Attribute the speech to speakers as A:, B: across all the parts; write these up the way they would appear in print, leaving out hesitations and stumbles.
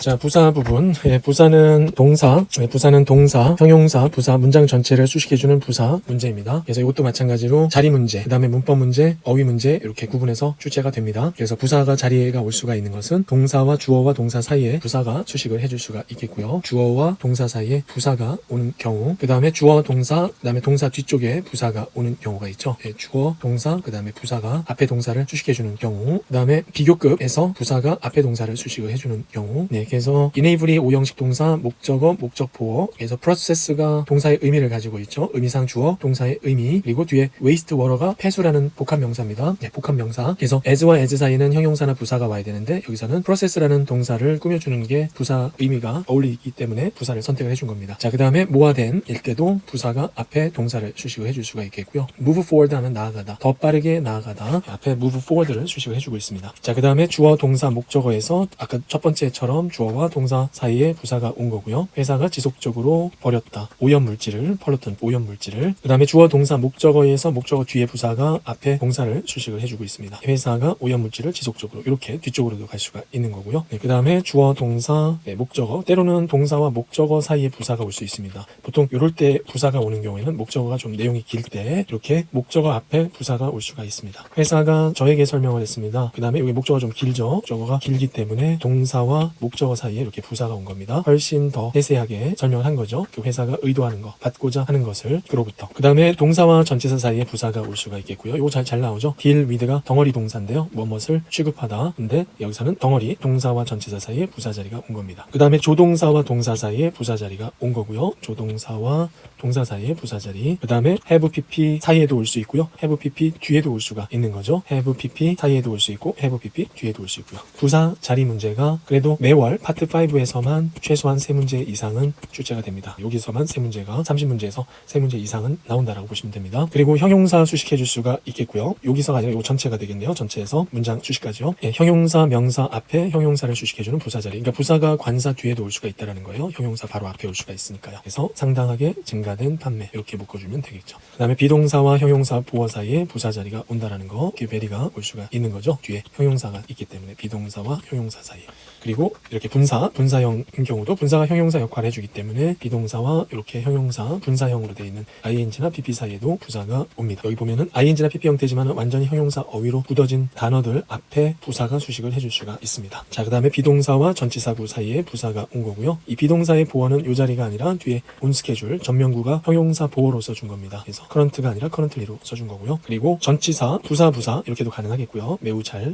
A: 자, 부사 부분. 부사는 동사, 형용사, 부사 문장 전체를 수식해주는 부사 문제입니다. 그래서 이것도 마찬가지로 자리 문제, 그 다음에 문법 문제, 어휘 문제 이렇게 구분해서 출제가 됩니다. 그래서 부사가 자리가 올 수가 있는 것은 동사와 주어와 동사 사이에 부사가 수식을 해줄 수가 있겠고요. 주어와 동사 사이에 부사가 오는 경우, 그 다음에 주어, 동사, 그 다음에 동사 뒤쪽에 부사가 오는 경우가 있죠. 주어, 동사, 그 다음에 부사가 앞에 동사를 수식해주는 경우, 그 다음에 비교급에서 부사가 앞에 동사를 수식을 해주는 경우. 그래서 enable이 5형식 동사, 목적어, 목적보어, 그래서 process가 동사의 의미를 가지고 있죠. 의미상 주어, 동사의 의미, 그리고 뒤에 waste water가 폐수라는 복합명사입니다. 복합명사. 그래서 as와 as 사이에는 형용사나 부사가 와야 되는데 여기서는 process라는 동사를 꾸며주는 게 부사 의미가 어울리기 때문에 부사를 선택을 해준 겁니다. 자, 그 다음에 more than 일 때도 부사가 앞에 동사를 수식을 해줄 수가 있겠고요. move forward 하면 나아가다, 더 빠르게 나아가다, 앞에 move forward를 수식을 해주고 있습니다. 자, 그 다음에 주어, 동사, 목적어에서 아까 첫 번째처럼 주어와 동사 사이에 부사가 온 거고요. 회사가 지속적으로 버렸다, 오염물질을, 펄루턴, 오염물질을. 그 다음에 주어, 동사, 목적어에서 목적어 뒤에 부사가 앞에 동사를 수식을 해주고 있습니다. 회사가 오염물질을 지속적으로, 이렇게 뒤쪽으로도 갈 수가 있는 거고요. 그 다음에 주어, 동사, 목적어, 때로는 동사와 목적어 사이에 부사가 올 수 있습니다. 보통 이럴 때 부사가 오는 경우에는 목적어가 좀 내용이 길 때 이렇게 목적어 앞에 부사가 올 수가 있습니다. 회사가 저에게 설명을 했습니다. 그 다음에 여기 목적어가 좀 길죠. 목적어가 길기 때문에 동사와 목적어 사이에 이렇게 부사가 온 겁니다. 훨씬 더 세세하게 설명을 한 거죠. 그 회사가 의도하는 거, 받고자 하는 것을, 그로부터. 그 다음에 동사와 전치사 사이에 부사가 올 수가 있겠고요. 이거 잘 나오죠. deal with가 덩어리 동사인데요. 뭐뭇을 취급하다. 근데 여기서는 덩어리 동사와 전치사 사이에 부사 자리가 온 겁니다. 그 다음에 조동사와 동사 사이에 부사 자리가 온 거고요. 조동사와 동사 사이에 부사 자리. 그 다음에 have pp 사이에도 올 수 있고요. have pp 뒤에도 올 수가 있는 거죠. have pp 사이에도 올 수 있고 have pp 뒤에도 올 수 있고요. 부사 자리 문제가 그래도 매월 파트 5에서만 최소한 3문제 이상은 출제가 됩니다. 여기서만 3문제가 30문제에서 3문제 이상은 나온다라고 보시면 됩니다. 그리고 형용사 수식해 줄 수가 있겠고요. 여기서가 아니라 이 전체가 되겠네요. 전체에서 문장 수식까지요. 형용사, 명사 앞에 형용사를 수식해주는 부사 자리. 그러니까 부사가 관사 뒤에도 올 수가 있다는 거예요. 형용사 바로 앞에 올 수가 있으니까요. 그래서 상당하게 증가된 판매, 이렇게 묶어주면 되겠죠. 그 다음에 비동사와 형용사 보어 사이에 부사 자리가 온다라는 거, 이렇게 베리가 올 수가 있는 거죠. 뒤에 형용사가 있기 때문에 비동사와 형용사 사이에. 그리고 이렇게 분사형인 경우도 분사가 형용사 역할을 해주기 때문에 비동사와 이렇게 형용사, 분사형으로 되어 있는 ing나 pp 사이에도 부사가 옵니다. 여기 보면은 ing나 pp 형태지만 완전히 형용사 어휘로 굳어진 단어들 앞에 부사가 수식을 해줄 수가 있습니다. 자, 그 다음에 비동사와 전치사구 사이에 부사가 온 거고요. 이 비동사의 보어는 이 자리가 아니라 뒤에 온 스케줄, 전명구가 형용사 보어로 써준 겁니다. 그래서 current가 아니라 currently로 써준 거고요. 그리고 전치사, 부사 이렇게도 가능하겠고요.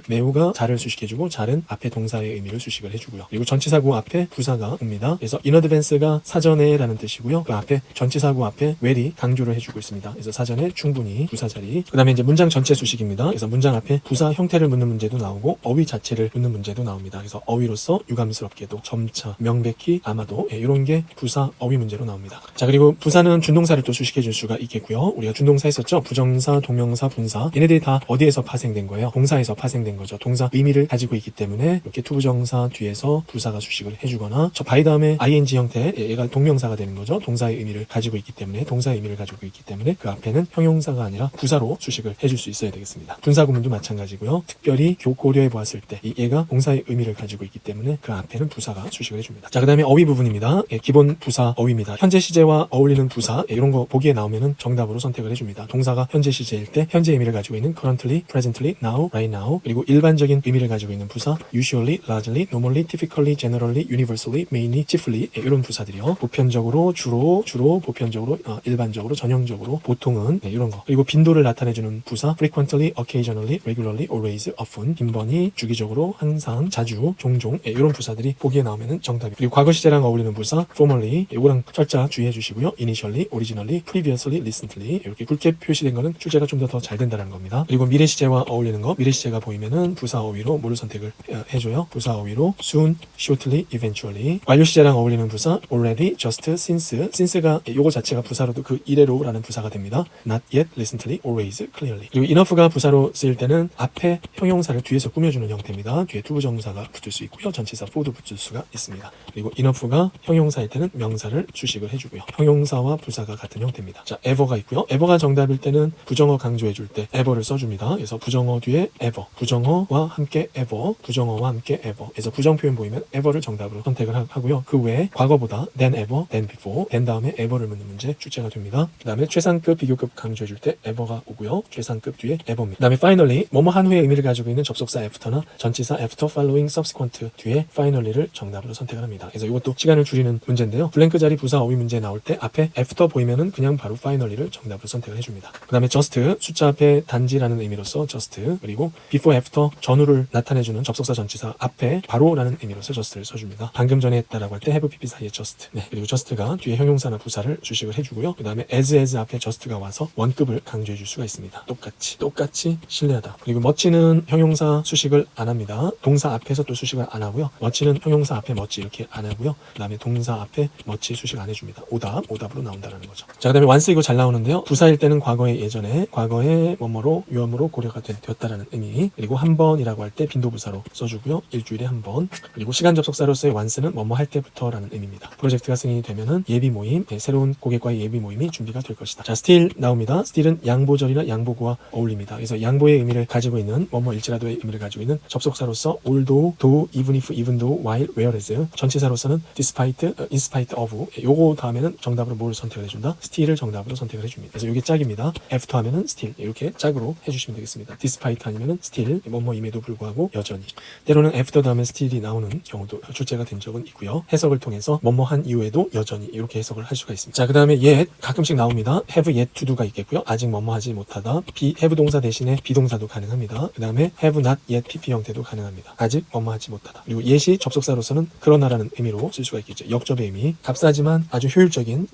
A: 매우가 잘을 수식해주고 잘은 앞에 동사의 의미를 수식을 해주고요. 그리고 전치사구 앞에 부사가 옵니다. 그래서 in advance가 사전에 라는 뜻이고요. 그 앞에 전치사구 앞에 well이 강조를 해주고 있습니다. 그래서 사전에 충분히 부사 자리. 그 다음에 이제 문장 전체 수식입니다. 그래서 문장 앞에 부사 형태를 묻는 문제도 나오고 어휘 자체를 묻는 문제도 나옵니다. 그래서 어휘로서 유감스럽게도, 점차, 명백히, 아마도, 이런 게 부사 어휘 문제로 나옵니다. 자, 그리고 부사는 준동사를 또 수식해 줄 수가 있겠고요. 우리가 준동사 했었죠. 부정사, 동명사, 분사. 얘네들이 다 어디에서 파생된 거예요? 동사에서 파생된 거죠. 동사 의미를 가지고 있기 때문에 이렇게 투부정사 뒤에서 부사가 수식을 해주거나, 저 바이 다음에 ing 형태, 얘가 동명사가 되는 거죠. 동사의 의미를 가지고 있기 때문에, 동사의 의미를 가지고 있기 때문에 그 앞에는 형용사가 아니라 부사로 수식을 해줄 수 있어야 되겠습니다. 분사 구문도 마찬가지고요. 특별히 고려해 보았을 때 얘가 동사의 의미를 가지고 있기 때문에 그 앞에는 부사가 수식을 해줍니다. 자, 그 다음에 어휘 부분입니다. 기본 부사 어휘입니다. 현재 시제와 어울리는 부사, 이런 거 보기에 나오면은 정답으로 선택을 해줍니다. 동사가 현재 시제일 때 현재 의미를 가지고 있는 currently, presently, now, right now. 그리고 일반적인 의미를 가지고 있는 부사 usually, largely, normally, typically, generally, universally, mainly, chiefly, 이런 부사들이요. 보편적으로, 주로, 보편적으로, 일반적으로, 전형적으로, 보통은, 이런 거. 그리고 빈도를 나타내주는 부사 frequently, occasionally, regularly, always, often, 빈번히, 주기적으로, 항상, 자주, 종종, 이런 부사들이 보기에 나오면은 정답이. 그리고 과거 시제랑 어울리는 부사 formerly, 이거랑 철자 주의해 주시고요. initially, originally, previously, recently, 이렇게 굵게 표시된 거는 출제가 좀 더 잘 된다는 겁니다. 그리고 미래 시제와 어울리는 거, 미래 시제가 보이면은 부사 어휘로 뭐를 선택을 해줘요? 부사 어휘로 soon, shortly, eventually. 완료 시제랑 어울리는 부사 already, just, since가 요거 자체가 부사로도 그 이래로라는 부사가 됩니다. not yet, recently, always, clearly. 그리고 enough가 부사로 쓰일 때는 앞에 형용사를 뒤에서 꾸며주는 형태입니다. 뒤에 투부정사가 붙을 수 있고요. 전치사 for도 붙을 수가 있습니다. 그리고 enough가 형용사일 때는 명사를 수식을 해주고요. 형용사와 부사가 같은 형태입니다. 자, ever가 있고요. ever가 정답일 때는 부정어 강조해줄 때 ever를 써줍니다. 그래서 부정어 뒤에 ever, 부정어와 함께 ever, 부정어와 함께 ever. 그래서 부정 표현 보이면 그러면 ever를 정답으로 선택을 하고요. 그 외에 과거보다 than ever, than before, than 다음에 ever를 묻는 문제 출제가 됩니다. 그 다음에 최상급, 비교급 강조해줄 때 ever가 오고요. 최상급 뒤에 ever입니다. 그 다음에 finally, 뭐뭐 한 후의 의미를 가지고 있는 접속사 after나 전치사 after, following, subsequent 뒤에 finally를 정답으로 선택을 합니다. 그래서 이것도 시간을 줄이는 문제인데요. 블랭크 자리 부사 어휘 문제 나올 때 앞에 after 보이면은 그냥 바로 finally를 정답으로 선택을 해줍니다. 그 다음에 just, 숫자 앞에 단지라는 의미로서 just, 그리고 before, after, 전후를 나타내주는 접속사 전치사 앞에 바로라는 의미로서 just를 써줍니다. 방금 전에 했다라고 할 때 have, pp 사이에 just. 네, 그리고 just가 뒤에 형용사나 부사를 주식을 해주고요. 그 다음에 as 앞에 just가 와서 원급을 강조해줄 수가 있습니다. 똑같이 신뢰하다. 그리고 much는 형용사 수식을 안 합니다. 동사 앞에서 또 수식을 안 하고요. much는 형용사 앞에 much 이렇게 안 하고요. 그 다음에 동사 앞에 much 수식 안 해줍니다. 오답으로 나온다는 거죠. 자, 그 다음에 once 이거 잘 나오는데요. 부사일 때는 과거의 예전에, 과거의 뭐뭐로 유언으로 고려가 되었다라는 의미. 그리고 한 번이라고 할 때 빈도부사로 써주고요. 일주일에 한 번. 그리고 시간 접속사로서의 once는 뭐뭐 할 때부터라는 의미입니다. 프로젝트가 승인이 되면은 예비 모임, 새로운 고객과의 예비 모임이 준비가 될 것이다. 자, still 나옵니다. still은 양보절이나 양보구와 어울립니다. 그래서 양보의 의미를 가지고 있는 뭐뭐일지라도의 의미를 가지고 있는 접속사로서 although, though, even if, even though, while, whereas. 전치사로서는 despite, in spite of. 요거 다음에는 정답으로 뭘 선택을 해준다? still을 정답으로 선택을 해줍니다. 그래서 이게 짝입니다. after 하면은 still 이렇게 짝으로 해주시면 되겠습니다. despite 아니면은 still 뭐뭐임에도 불구하고 여전히. 때로는 after 다음에 still이 나오는 경우도 출제가 된 적은 있고요. 해석을 통해서 뭐뭐한 이후에도 여전히 이렇게 해석을 할 수가 있습니다. 자, 그 다음에 yet 가끔씩 나옵니다. have yet to do가 있겠고요. 아직 뭐뭐하지 못하다. have 동사 대신에 비동사도 가능합니다. 그 다음에 have not yet pp 형태도 가능합니다. 아직 뭐뭐하지 못하다. 그리고 yet이 접속사로서는 그러나라는 의미로 쓸 수가 있겠죠. 역접의 의미. 값싸지만 아주 효율적인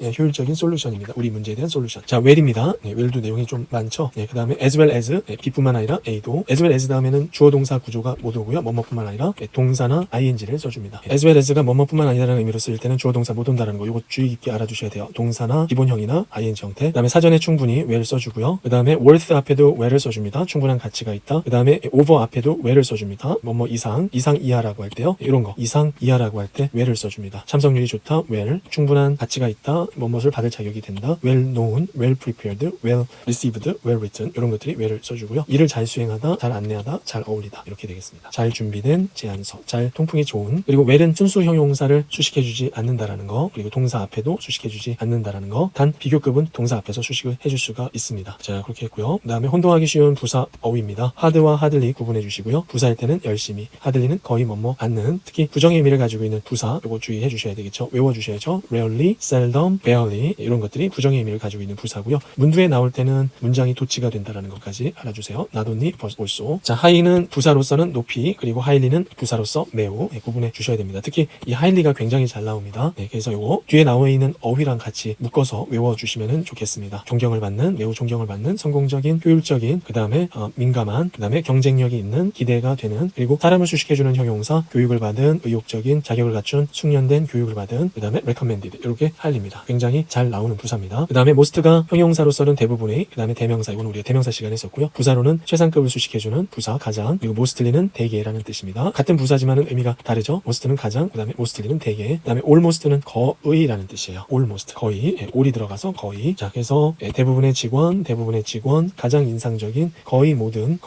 A: 솔루션입니다. 우리 문제에 대한 솔루션. 자, well입니다. well도 내용이 좀 많죠. 그 다음에 as well as, b뿐만 아니라 a도. as well as 다음에는 주어 동사 구조가 못 오고요. 뭐뭐뿐만 아니라 동사나 ing를 써줍니다. as well as가 뭐뭐뿐만 아니라는 의미로 쓸 때는 주어 동사 못 온다는 거 이거 주의 깊게 알아두셔야 돼요. 동사나 기본형이나 ing 형태. 그 다음에 사전에 충분히 well 써주고요. 그 다음에 worth 앞에도 well을 써줍니다. 충분한 가치가 있다. 그 다음에 over 앞에도 well을 써줍니다. 뭐뭐 이상 이하라고 할 때요. 이런 거 이상 이하라고 할 때 well을 써줍니다. 참석률이 좋다. well. 충분한 가치가 있다. 뭐뭇을 받을 자격이 된다. well known, well prepared, well received, well written 이런 것들이 well을 써주고요. 일을 잘 수행하다, 잘 안내하다, 잘 어울리다 이렇게 되겠습니다. 잘 준비된 제안서, 잘 통풍이 좋은. 그리고 well은 순수 형용사를 수식해주지 않는다라는 거. 그리고 동사 앞에도 수식해주지 않는다라는 거. 단 비교급은 동사 앞에서 수식을 해줄 수가 있습니다. 자, 그렇게 했고요. 그 다음에 혼동하기 쉬운 부사 어휘입니다. hard와 hardly 구분해 주시고요. 부사일 때는 열심히, hardly는 거의 뭐뭐 않는. 특히 부정의 의미를 가지고 있는 부사 요거 주의해 주셔야 되겠죠. 외워주셔야죠. rarely, seldom, barely 이런 것들이 부정의 의미를 가지고 있는 부사고요. 문두에 나올 때는 문장이 도치가 된다라는 것까지 알아주세요. not only, but also. 자, high는 부사로서는 높이, 그리고 highly는 부사로서 매우 구분해 주셔야 됩니다. 특히 이 highly가 굉장히 잘 나옵니다. 그래서 요거 뒤에 나와 있는 어휘랑 같이 묶어서 외워주시면 좋겠습니다. 존경을 받는, 매우 존경을 받는, 성공적인, 효율적인, 그 다음에 민감한, 그 다음에 경쟁력이 있는, 기대가 되는, 그리고 사람을 수식해주는 형용사, 교육을 받은, 의욕적인, 자격을 갖춘, 숙련된 교육을 받은, 그 다음에 recommended 이렇게 highly입니다. 굉장히 잘 나오는 부사입니다. 그 다음에 most가 형용사로서는 대부분의, 그 다음에 대명사, 이건 우리가 대명사 시간에 했었고요. 부사로는 최상급을 수식해주는 부사, 가장, 그리고 mostly는 대개라는 뜻입니다. 같은 부사지만은 의미가 다르죠. most는 가장, 그 다음에 mostly는 대개, 그 다음에 almost는 거의라는 뜻이에요. almost, 거의, all이 들어가서 거의. 자, 그래서 대부분의 직원, 가장 인상적인, 거의 모든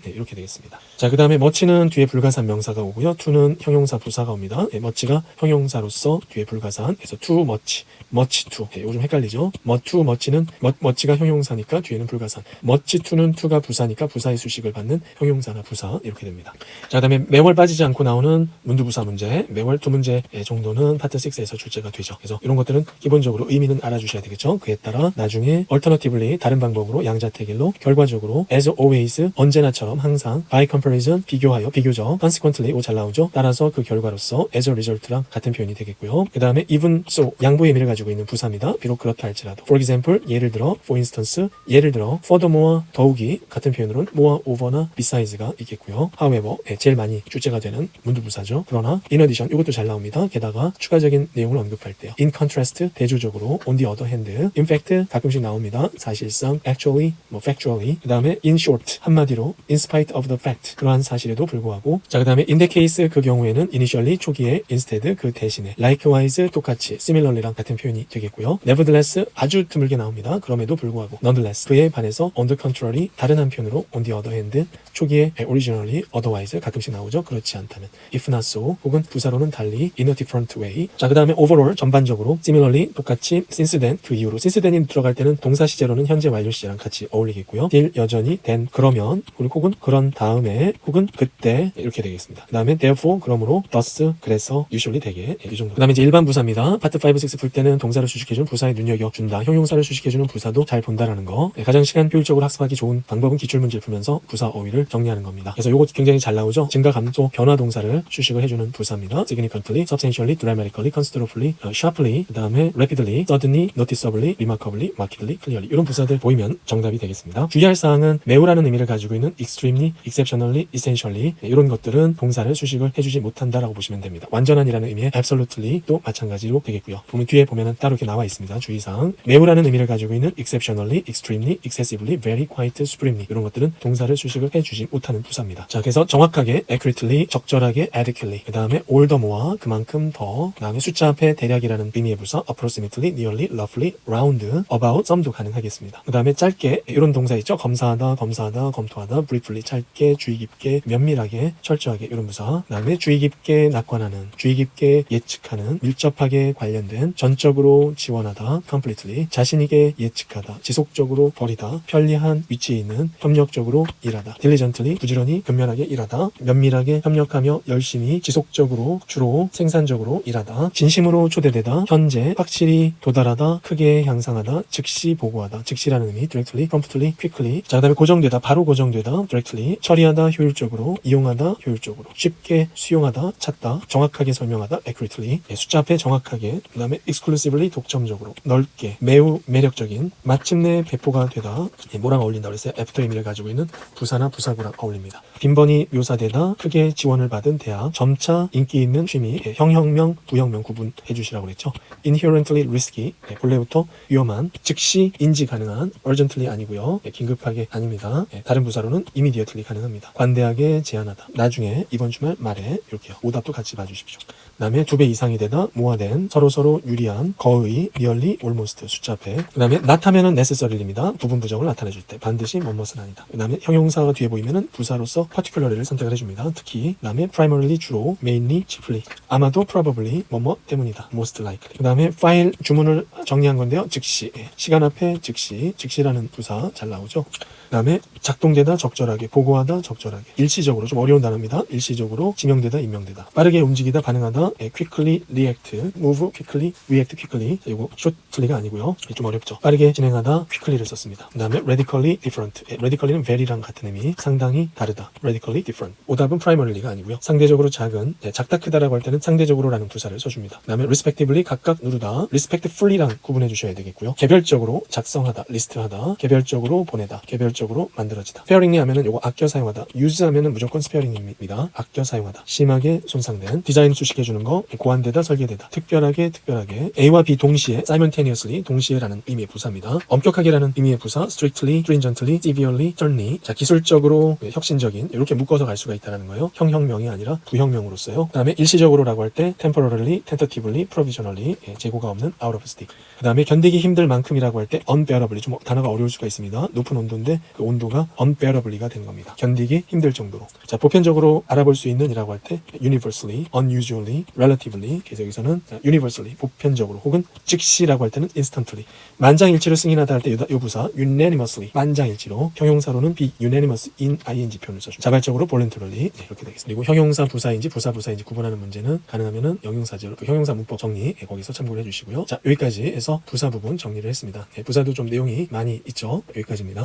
A: 이렇게 되겠습니다. 자, 그 다음에 much는 뒤에 불가산 명사가 오고요. to는 형용사 부사가 옵니다. much가 형용사로서 뒤에 불가산, 그래서 too much, much to. 이거 좀 헷갈리죠? much는 much가 형용사니까 뒤에는 불가산. much to는 to가 부사니까 부사의 수식을 받는 형용사나 부사 이렇게 됩니다. 자, 그 다음에 매월 빠지지 않고 나오는 문두부사 문제, 매월 두 문제 정도는 파트 6에서 출제가 되죠. 그래서 이런 것들은 기본적으로 의미는 알아주셔야 되겠죠. 그에 따라 나중에 alternatively 다른 방법으로 양자택일로 결과적으로 as always 언제나처럼 항상 by comparison 비교하여 비교적 consequently 이거 잘 나오죠. 따라서 그 결과로서 as a result랑 같은 표현이 되겠고요. 그 다음에 even so 양보의 의미를 가지고 있는 부사입니다. 비록 그렇다 할지라도 for example 예를 들어 for instance 예를 들어 furthermore 더욱이 같은 표현으로는 more over나 besides가 있겠고요. however 제일 많이 출제가 되는 문두부사죠. 그러나 in addition 이것도 잘 나옵니다. 게다가 추가적인 내용을 언급할 때요. in contrast 대조적으로 on the other hand in fact 가끔씩 나옵니다. 사실상 actually factually 그 다음에 in short 한마디로 in spite of the fact 그러한 사실에도 불구하고 자 그 다음에 in the case 그 경우에는 initially 초기에 instead 그 대신에 likewise 똑같이 similarly랑 같은 표현이 되겠고요. nevertheless 아주 드물게 나옵니다. 그럼에도 불구하고 nonetheless 그에 반해서 on the contrary 다른 한편으로 on the other hand 초기에 originally otherwise 가끔씩 나오죠. 그렇지 않다면 if not so 혹은 부사로는 달리 in a different way. 자, 그 다음에 overall 전반적으로 similarly 똑같이 since then 그 이후로 since then이 들어갈 때는 동사 시제로는 현재 완료 시제랑 같이 어울리겠고요. still 여전히 then 그러면 그리고 혹은 그런 다음에 혹은 그때 이렇게 되겠습니다. 그 다음에 therefore 그러므로 thus 그래서 usually 되게 이 정도. 그 다음에 이제 일반 부사입니다. 파트 5, 6 풀 때는 동사를 수식해주는 부사에 눈여겨준다. 형용사를 수식해주는 부사도 잘 본다라는 거. 가장 시간 효율적으로 학습하기 좋은 방법은 기출문제를 풀면서 부사 어휘를 정리하는 겁니다. 그래서 요거 굉장히 잘 나오죠. 증가, 감소, 변화 동사를 수식을 해주는 부사입니다. significantly, substantially, dramatically, considerably, sharply, 그 다음에 rapidly, suddenly, noticeably, remarkably, markedly, clearly 이런 부사들 보이면 정답이 되겠습니다. 주의할 사항은 매우라는 의미를 가지고 있는 extremely, exceptionally, essentially 이런 것들은 동사를 수식을 해주지 못한다라고 보시면 됩니다. 완전한이라는 의미의 absolutely도 마찬가지로 되겠고요. 보면 뒤에 보면은 따로 이렇게 나와 있습니다. 주의사항. 매우라는 의미를 가지고 있는 exceptionally, extremely, excessively, very, quite, supremely 이런 것들은 동사를 수식을 해주지 못하는 부사입니다. 자, 그래서 정확하게 accurately, 적절하게 adequately 그 다음에 all the more 그만큼 더 그 다음에 숫자 앞에 대략이라는 의미의 부사 approximately, nearly, roughly, round, about, some도 가능하겠습니다. 그 다음에 짧게 이런 동사 있죠. 검사하다, 검사하다, 검토하다, briefly 짧게, 주의 깊게, 면밀하게, 철저하게 이런 부사. 그 다음에 주의 깊게 낙관하는, 주의 깊게 예측하는, 밀접하게 관련된, 전적으로 지원하다, completely, 자신있게 예측하다, 지속적으로 버리다, 편리한 위치에 있는, 협력적으로 일하다, diligently, 부지런히, 근면하게 일하다, 면밀하게 협력하며 열심히, 지속적으로, 주로, 생산적으로 일하다, 진심으로 초대되다, 현재, 확실히 도달하다, 크게 향상하다, 즉시 보고하다, 즉시라는 의미, directly, promptly, quickly. 자, 그 다음에 고정되다, 바로 고정되다, directly, 처리하다, 효율적으로, 이용하다, 효율적으로, 쉽게 수용하다, 찾다, 정확하게 설명하다, accurately, 숫자 앞에 정확하게, 그 다음에 exclusively, 독점적으로, 넓게, 매우 매력적인, 마침내 배포가 되다, 뭐랑 어울린다 그랬어요? 애프터 의미를 가지고 있는 부사나 부사구랑 어울립니다. 빈번히 묘사되다, 크게 지원을 받은 대학, 점차 인기 있는 취미, 형형명, 부형명 구분해 주시라고 그랬죠. inherently risky, 본래부터 위험한, 즉시 인지 가능한, urgently 아니고요. 긴급하게 아닙니다. 다른 부사로는 immediately 가능합니다. 관대하게 제안하다, 나중에, 이번 주말, 말에 이렇게요. 오답도 같이 봐주십시오. 그 다음에 2배 이상이 되다, 모아된, 서로서로 유리한, 거의, nearly, almost 숫자 앞에. 그 다음에 not 하면은 necessary입니다. 부분 부정을 나타내줄 때 반드시 뭐뭇은 아니다. 그 다음에 형용사가 뒤에 보이면은 부사로서 particularly를 선택을 해줍니다. 특히. 그 다음에 primarily 주로, mainly chiefly, 아마도 probably 뭐뭐 때문이다, most likely. 그 다음에 파일 주문을 정리한 건데요. 즉시, 시간 앞에 즉시, 즉시라는 부사 잘 나오죠. 그 다음에 작동되다 적절하게, 보고하다 적절하게, 일시적으로, 좀 어려운 단어입니다. 일시적으로, 지명되다 임명되다, 빠르게 움직이다 반응하다, quickly react, move quickly, react quickly. 이거 shortly가 아니고요. 좀 어렵죠. 빠르게 진행하다, quickly를 썼습니다. 그 다음에 radically different, radically는 very랑 같은 의미, 상당히 다르다, radically different. 오답은 primary가 아니고요. 상대적으로 작은, 작다 크다라고 할 때는 상대적으로라는 부사를 써줍니다. 그 다음에 respectively 각각 누르다, respectfully랑 구분해 주셔야 되겠고요. 개별적으로 작성하다, 리스트하다, 개별적으로 보내다, 개별적으로 만들어지다. sparingly 하면은 요거 아껴 사용하다, use 하면은 무조건 sparing입니다. 아껴 사용하다. 심하게 손상된, 디자인 수식해주는 거, 고안되다, 설계되다, 특별하게, 특별하게, A와 B 동시에, simultaneously, 동시에라는 의미의 부사입니다. 엄격하게라는 의미의 부사, strictly, stringently, severely, sternly. 자, 기술적으로, 혁신적인, 이렇게 묶어서 갈 수가 있다는 거예요. 형형명이 아니라 부형명으로써요. 그 다음에 일시적으로라고 할 때 temporarily, tentatively, provisionally, 재고가 없는 out of stick. 그 다음에 견디기 힘들 만큼이라고 할 때 unbearably, 좀 단어가 어려울 수가 있습니다. 높은 온도인데 그 온도가 unbearably가 되는 겁니다. 견디기 힘들 정도로. 자, 보편적으로 알아볼 수 있는 이라고 할 때 universally, unusually, relatively. 그래서 여기서는 universally, 보편적으로, 혹은 즉시라고 할 때는 instantly. 만장일치로 승인하다 할 때 이 부사 unanimously, 만장일치로. 형용사로는 be unanimous in ing 표현을 써줍니다. 자발적으로 voluntarily. 이렇게 되겠습니다. 그리고 형용사 부사인지 부사인지 구분하는 문제는 가능하면은 형용사제로, 형용사 문법 정리 거기서 참고를 해주시고요. 자, 여기까지 해서 부사 부분 정리를 했습니다. 부사도 좀 내용이 많이 있죠. 여기까지입니다.